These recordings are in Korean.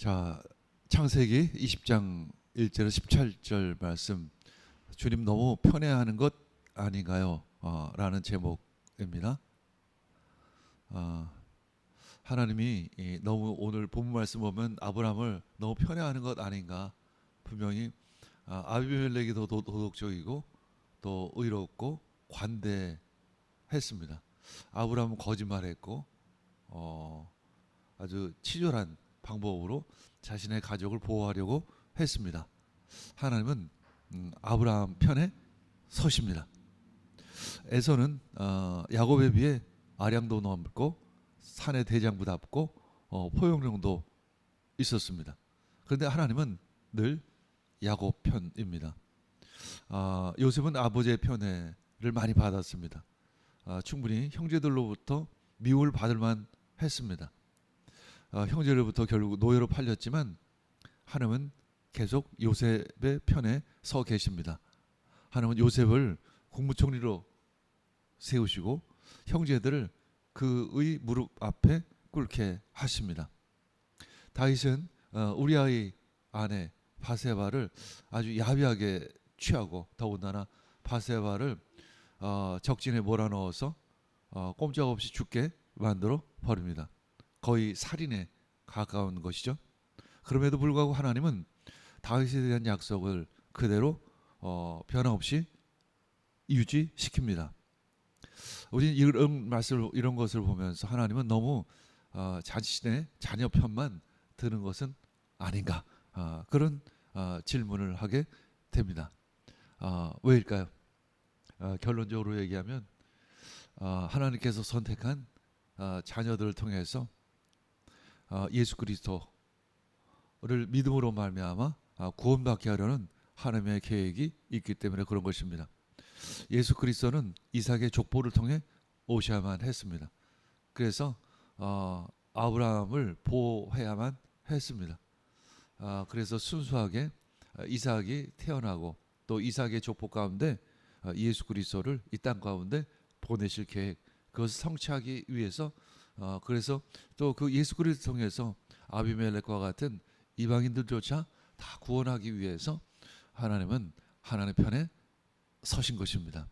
자, 창세기 20장 1절에서 17절 말씀, 주님 너무 편애하는 것 아닌가요? 라는 제목입니다. 하나님이 너무 오늘 본문 말씀 보면 아브라함을 너무 편애하는 것 아닌가. 분명히 아비멜렉이 더 도덕적이고 또 의롭고 관대했습니다. 아브라함은 거짓말했고 아주 치졸한 방법으로 자신의 가족을 보호하려고 했습니다. 하나님은 아브라함 편에 서십니다. 에서는 야곱에 비해 아량도 넓고 산의 대장부답고 포용력도 있었습니다. 그런데 하나님은 늘 야곱 편입니다. 요셉은 아버지의 편애를 많이 받았습니다. 충분히 형제들로부터 미움을 받을 만 했습니다. 형제로부터 결국 노예로 팔렸지만 하나님은 계속 요셉의 편에 서 계십니다. 하나님은 요셉을 국무총리로 세우시고 형제들을 그의 무릎 앞에 꿇게 하십니다. 다윗은 우리아의 아내 바세바를 아주 야비하게 취하고 더군다나 바세바를 적진에 몰아넣어서 꼼짝없이 죽게 만들어 버립니다. 거의 살인에 가까운 것이죠. 그럼에도 불구하고 하나님은 다윗에 대한 약속을 그대로 변함없이 유지시킵니다. 우리는 이런 것을 보면서 하나님은 너무 자신의 자녀 편만 드는 것은 아닌가, 그런 질문을 하게 됩니다. 왜일까요? 결론적으로 얘기하면 하나님께서 선택한 자녀들을 통해서 예수 그리스도를 믿음으로 말미암아 구원받게 하려는 하나님의 계획이 있기 때문에 그런 것입니다. 예수 그리스도는 이삭의 족보를 통해 오셔야만 했습니다. 그래서 아브라함을 보호해야만 했습니다. 그래서 순수하게 이삭이 태어나고 또 이삭의 족보 가운데 예수 그리스도를 이 땅 가운데 보내실 계획, 그것을 성취하기 위해서 그래서 또 그 예수 그리스도 통해서 아비멜렉과 같은 이방인들조차 다 구원하기 위해서 하나님은 하나님의 편에 서신 것입니다.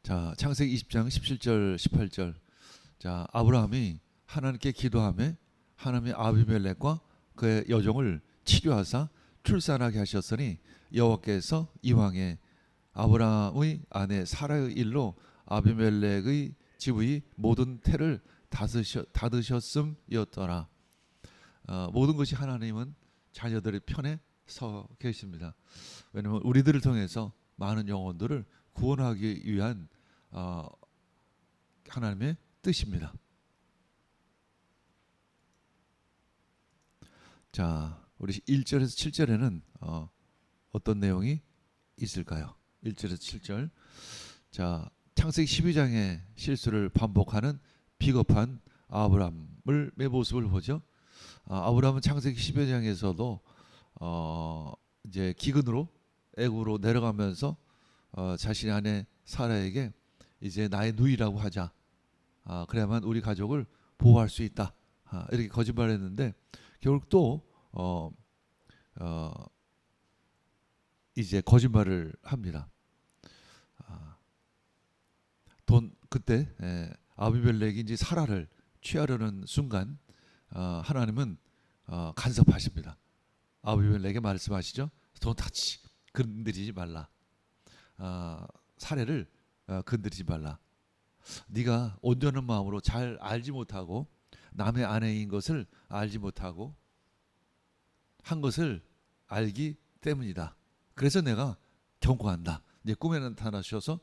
자, 창세기 20장 17절 18절. 자, 아브라함이 하나님께 기도하며 하나님의 아비멜렉과 그의 여종을 치료하사 출산하게 하셨으니 여호와께서 이왕에 아브라함의 아내 사라의 일로 아비멜렉의 집의 모든 태를 닫으셨음이었더라. 모든 것이 하나님은 자녀들의 편에 서 계십니다. 왜냐하면 우리들을 통해서 많은 영혼들을 구원하기 위한 하나님의 뜻입니다. 자, 우리 1절에서 7절에는 어떤 내용이 있을까요? 1절에서 7절. 자, 창세기 12장의 실수를 반복하는 비겁한 아브라함의 모습을 보죠. 아브라함은 창세기 12장에서도 이제 기근으로 애굽으로 내려가면서 자신의 아내 사라에게 이제 나의 누이라고 하자. 그래야만 우리 가족을 보호할 수 있다. 이렇게 거짓말했는데 결국 또 이제 거짓말을 합니다. 그때 아비멜렉이 이제 사라를 취하려는 순간 하나님은 간섭하십니다. 아비멜렉에게 말씀하시죠. Don't touch, 건드리지 말라. 사례를 건드리지 말라. 네가 온전한 마음으로 잘 알지 못하고 남의 아내인 것을 알지 못하고 한 것을 알기 때문이다. 그래서 내가 경고한다. 이제 꿈에 나타나셔서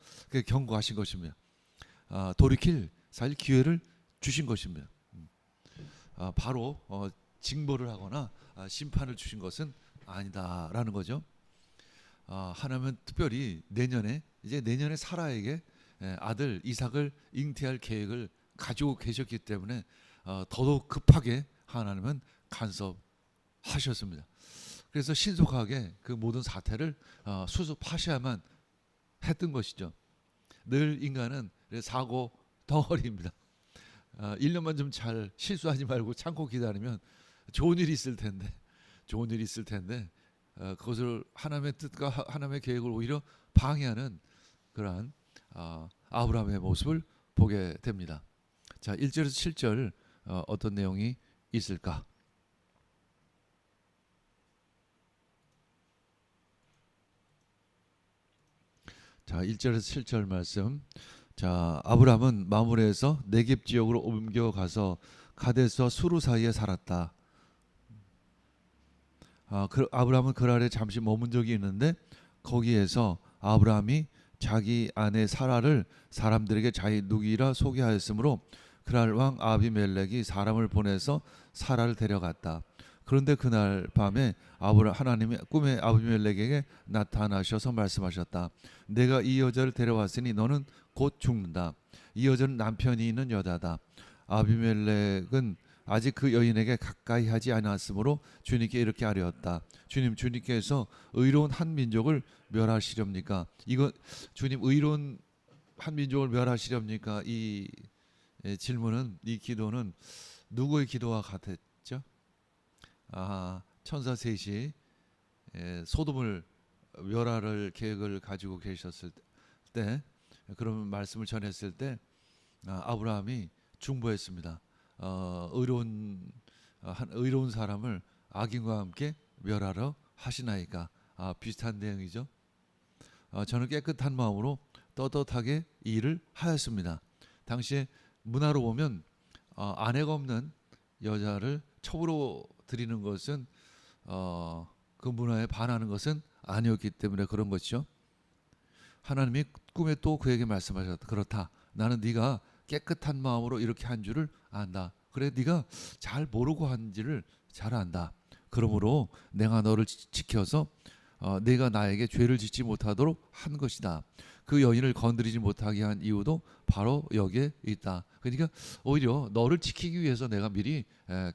경고하신 것입니다. 돌이킬 사실 기회를 주신 것입니다. 바로 징벌을 하거나 심판을 주신 것은 아니다라는 거죠. 하나님은 특별히 내년에 사라에게 아들 이삭을 잉태할 계획을 가지고 계셨기 때문에 더더욱 급하게 하나님은 간섭하셨습니다. 그래서 신속하게 그 모든 사태를 수습하셔야만 했던 것이죠. 늘 인간은 사고 덩어리입니다. 1년만 좀 잘 실수하지 말고 참고 기다리면 좋은 일이 있을 텐데 좋은 일이 있을 텐데 그것을 하나님의 뜻과 하나님의 계획을 오히려 방해하는 그러한 아브라함의 모습을 보게 됩니다. 자, 1절에서 7절 어떤 내용이 있을까? 자, 1절에서 7절 말씀. 자, 아브라함은 마므레에서 네겝 지역으로 옮겨가서 가데스와 수루 사이에 살았다. 아브라함은 그랄에 잠시 머문 적이 있는데 거기에서 아브라함이 자기 아내 사라를 사람들에게 자기 누이라 소개하였으므로 그랄 왕 아비멜렉이 사람을 보내서 사라를 데려갔다. 그런데 그날 밤에 하나님이 꿈에 아비멜렉에게 나타나셔서 말씀하셨다. 내가 이 여자를 데려왔으니 너는 곧 죽는다. 이 여자는 남편이 있는 여자다. 아비멜렉은 아직 그 여인에게 가까이 하지 않았으므로 주님께 이렇게 아뢰었다. 주님께서 의로운 한 민족을 멸하시렵니까? 이거 주님 의로운 한 민족을 멸하시렵니까? 이 질문은, 이 기도는 누구의 기도와 같았죠? 천사 셋이 소돔을 멸할 계획을 가지고 계셨을 때, 그런 말씀을 전했을 때 아브라함이 중보했습니다. 의로운 사람을 악인과 함께 멸하러 하시나이까. 비슷한 내용이죠. 저는 깨끗한 마음으로 떳떳하게 이 일을 하였습니다. 당시에 문화로 보면 아내가 없는 여자를 첩으로 드리는 것은 그 문화에 반하는 것은 아니었기 때문에 그런 것이죠. 하나님이 꿈에 또 그에게 말씀하셨다. 그렇다. 나는 네가 깨끗한 마음으로 이렇게 한 줄을 안다. 그래, 네가 잘 모르고 한지를 잘 안다. 그러므로 내가 너를 지켜서 네가 나에게 죄를 짓지 못하도록 한 것이다. 그 여인을 건드리지 못하게 한 이유도 바로 여기에 있다. 그러니까 오히려 너를 지키기 위해서 내가 미리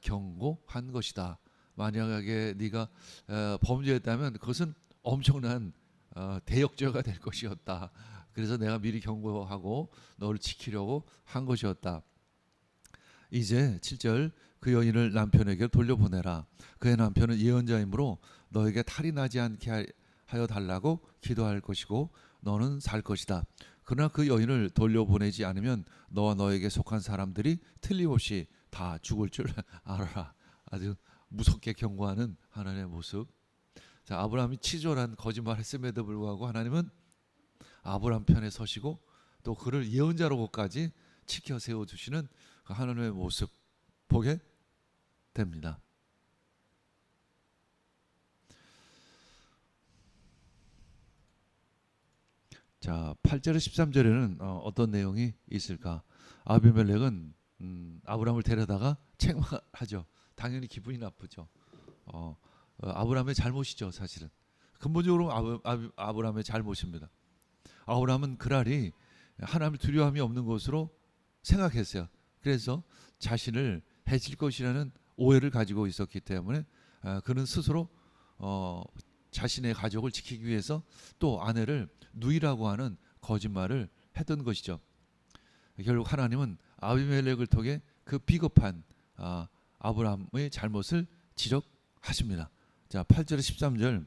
경고한 것이다. 만약에 네가 범죄했다면 그것은 엄청난 대역죄가 될 것이었다. 그래서 내가 미리 경고하고 너를 지키려고 한 것이었다. 이제 7절 그 여인을 남편에게 돌려보내라. 그의 남편은 예언자이므로 너에게 탈이 나지 않게 하여 달라고 기도할 것이고 너는 살 것이다. 그러나 그 여인을 돌려보내지 않으면 너와 너에게 속한 사람들이 틀림없이 다 죽을 줄 알아라. 아주 무섭게 경고하는 하나님의 모습. 자, 아브라함이 치졸한 거짓말을 했음에도 불구하고 하나님은 아브라함 편에 서시고 또 그를 예언자로까지 지켜 세워주시는 그 하나님의 모습 보게 됩니다. 자, 8절에 13절에는 어떤 내용이 있을까? 아비멜렉은 아브라함을 데려다가 책망하죠. 당연히 기분이 나쁘죠. 아브라함의 잘못이죠, 사실은. 근본적으로 아브라함의 잘못입니다. 아브라함은 그랄이 하나님을 두려움이 없는 것으로 생각했어요. 그래서 자신을 해칠 것이라는 오해를 가지고 있었기 때문에 그는 스스로 자신의 가족을 지키기 위해서 또 아내를 누이라고 하는 거짓말을 했던 것이죠. 결국 하나님은 아비멜렉을 통해 그 비겁한 아브라함의 잘못을 지적하십니다. 자, 8절에 13절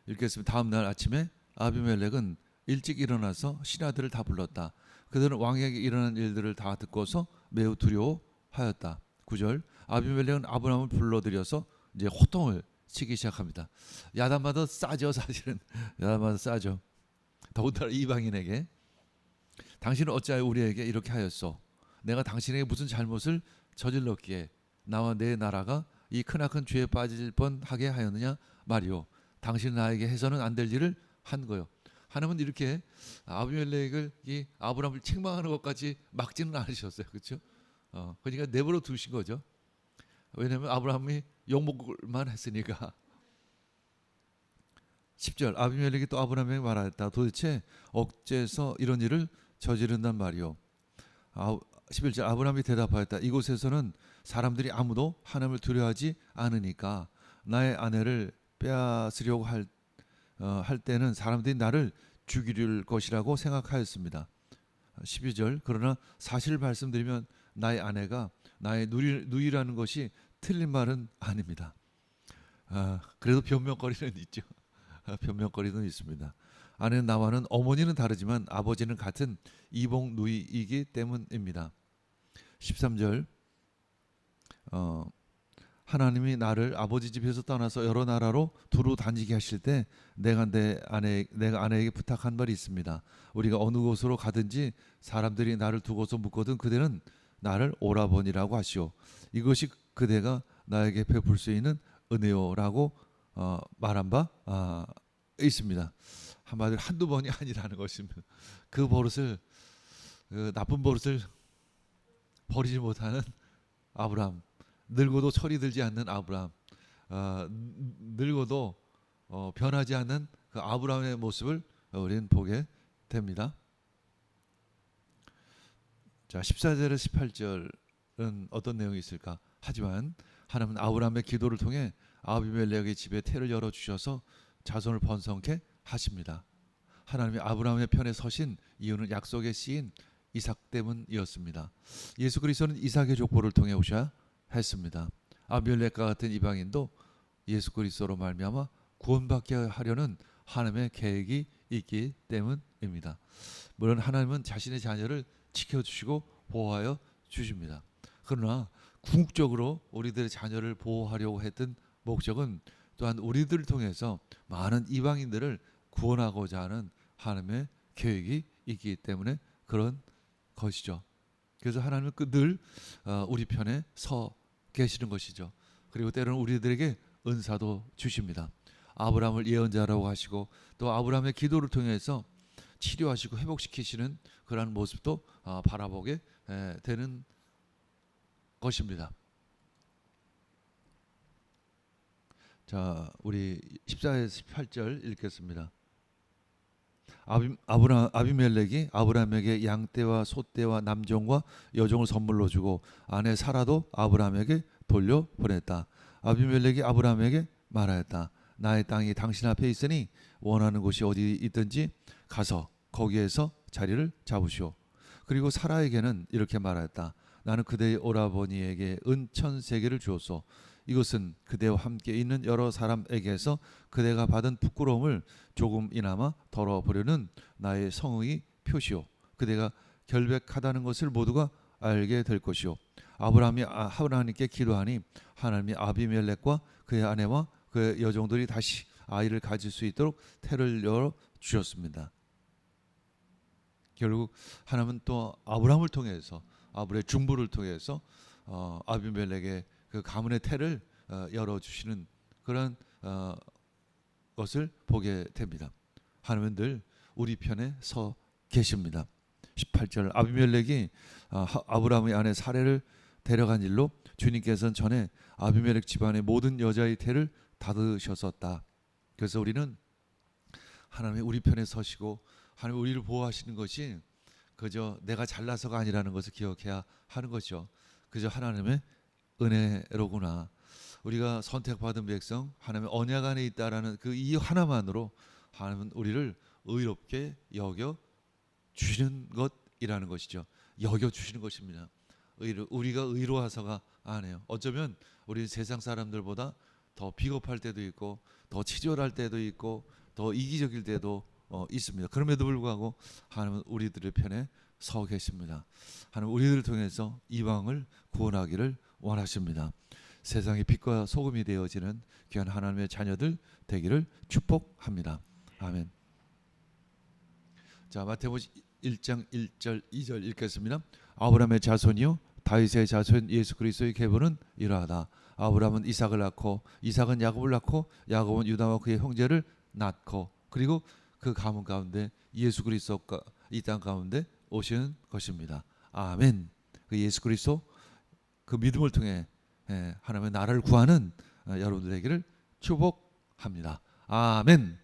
읽겠습니다. 다음 날 아침에 아비멜렉은 일찍 일어나서 신하들을 다 불렀다. 그들은 왕에게 일어난 일들을 다 듣고서 매우 두려워하였다. 9절 아비멜렉은 아브라함을 불러들여서 이제 호통을 치기 시작합니다. 야단마다 싸죠, 사실은. 야단마다 싸죠. 더군다나 이방인에게 당신은 어찌하여 우리에게 이렇게 하였소? 내가 당신에게 무슨 잘못을 저질렀기에 나와 내 나라가 이 크나큰 죄에 빠질 뻔하게 하였느냐 말이오. 당신 나에게 해서는 안 될 일을 한 거요. 하나님은 이렇게 아비멜렉을 이 아브라함을 책망하는 것까지 막지는 않으셨어요, 그렇죠? 그러니까 내버려 두신 거죠. 왜냐하면 아브라함이 욕먹을만 했으니까. 10절 아비멜렉이 또 아브라함에게 말하였다. 도대체 어째서 이런 일을 저지른단 말이오. 11절 아브라함이 대답하였다. 이곳에서는 사람들이 아무도 하나님을 두려워하지 않으니까 나의 아내를 빼앗으려고 할 때는 사람들이 나를 죽일 것이라고 생각하였습니다. 12절 그러나 사실을 말씀드리면 나의 아내가 나의 누이라는 것이 틀린 말은 아닙니다. 그래도 변명거리는 있죠. 변명거리는 있습니다. 아내는 나와는 어머니는 다르지만 아버지는 같은 이복 누이이기 때문입니다. 13절 하나님이 나를 아버지 집에서 떠나서 여러 나라로 두루 다니게 하실 때 내가 아내에게 부탁한 말이 있습니다. 우리가 어느 곳으로 가든지 사람들이 나를 두고서 묻거든 그대는 나를 오라버니라고 하시오. 이것이 그대가 나에게 베풀 수 있는 은혜요라고 말한 바 있습니다. 한마디로 한두 번이 아니라는 것입니다. 그 버릇을 그 나쁜 버릇을 버리지 못하는 아브라함, 늙어도 철이 들지 않는 아브라함, 늙어도 변하지 않는 그 아브라함의 모습을 우리는 보게 됩니다. 자, 14절에서 18절은 어떤 내용이 있을까? 하지만 하나님은 아브라함의 기도를 통해 아비멜렉의 집에 태를 열어 주셔서 자손을 번성케 하십니다. 하나님이 아브라함의 편에 서신 이유는 약속의 씨인 이삭 때문이었습니다. 예수 그리스도는 이삭의 족보를 통해 오셔야 했습니다. 아비멜렉과 같은 이방인도 예수 그리스도로 말미암아 구원받게 하려는 하나님의 계획이 있기 때문입니다. 물론 하나님은 자신의 자녀를 지켜주시고 보호하여 주십니다. 그러나 궁극적으로 우리들의 자녀를 보호하려고 했던 목적은 또한 우리들을 통해서 많은 이방인들을 구원하고자 하는 하나님의 계획이 있기 때문에 그런 것이죠. 그래서 하나님은 늘 우리 편에 서 계시는 것이죠. 그리고 때로는 우리들에게 은사도 주십니다. 아브라함을 예언자라고 하시고 또 아브라함의 기도를 통해서 치료하시고 회복시키시는 그러한 모습도 바라보게 되는 것입니다. 자, 우리 14에서 18절 읽겠습니다. 아비멜렉이 아브라함에게 양떼와 소떼와 남종과 여종을 선물로 주고 아내 사라도 아브라함에게 돌려보냈다. 아비멜렉이 아브라함에게 말하였다. 나의 땅이 당신 앞에 있으니 원하는 곳이 어디 있든지 가서 거기에서 자리를 잡으시오. 그리고 사라에게는 이렇게 말하였다. 나는 그대의 오라버니에게 은 1,000세겔을 주었소. 이것은 그대와 함께 있는 여러 사람에게서 그대가 받은 부끄러움을 조금이나마 덜어보려는 나의 성의 표시요. 그대가 결백하다는 것을 모두가 알게 될 것이요. 아브라함이 하나님께 기도하니 하나님이 아비멜렉과 그의 아내와 그의 여종들이 다시 아이를 가질 수 있도록 태를 열어 주셨습니다. 결국 하나님은 또 아브라함을 통해서 아브라함의 중보를 통해서 아비멜렉의 그 가문의 태를 열어주시는 그런 것을 보게 됩니다. 하나님은 늘 우리 편에 서 계십니다. 18절 아비멜렉이 아브라함의 아내 사레를 데려간 일로 주님께서는 전에 아비멜렉 집안의 모든 여자의 태를 닫으셨었다. 그래서 우리는 하나님이 우리 편에 서시고 하나님 우리를 보호하시는 것이 그저 내가 잘나서가 아니라는 것을 기억해야 하는 것이죠. 그저 하나님의 은혜로구나. 우리가 선택받은 백성 하나님의 언약 안에 있다라는 그 이유 하나만으로 하나님은 우리를 의롭게 여겨 주시는 것이라는 것이죠. 여겨 주시는 것입니다. 우리가 의로워서가 아니에요. 어쩌면 우리 세상 사람들보다 더 비겁할 때도 있고 더 치졸할 때도 있고 더 이기적일 때도 있습니다. 그럼에도 불구하고 하나님은 우리들의 편에 서 계십니다. 하나님 우리들을 통해서 이방을 구원하기를 원하십니다. 세상의 빛과 소금이 되어지는 귀한 하나님의 자녀들 되기를 축복합니다. 아멘. 자, 마태복음 1장 1절 2절 읽겠습니다. 아브라함의 자손이요 다윗의 자손 예수 그리스도의 계보는 이러하다. 아브라함은 이삭을 낳고 이삭은 야곱을 낳고 야곱은 유다와 그의 형제를 낳고 그리고 그 가문 가운데 예수 그리스도가 이 땅 가운데 오시는 것입니다. 아멘. 그 예수 그리스도 그 믿음을 통해 하나님의 나라를 구하는 여러분들 되기를 축복합니다. 아멘.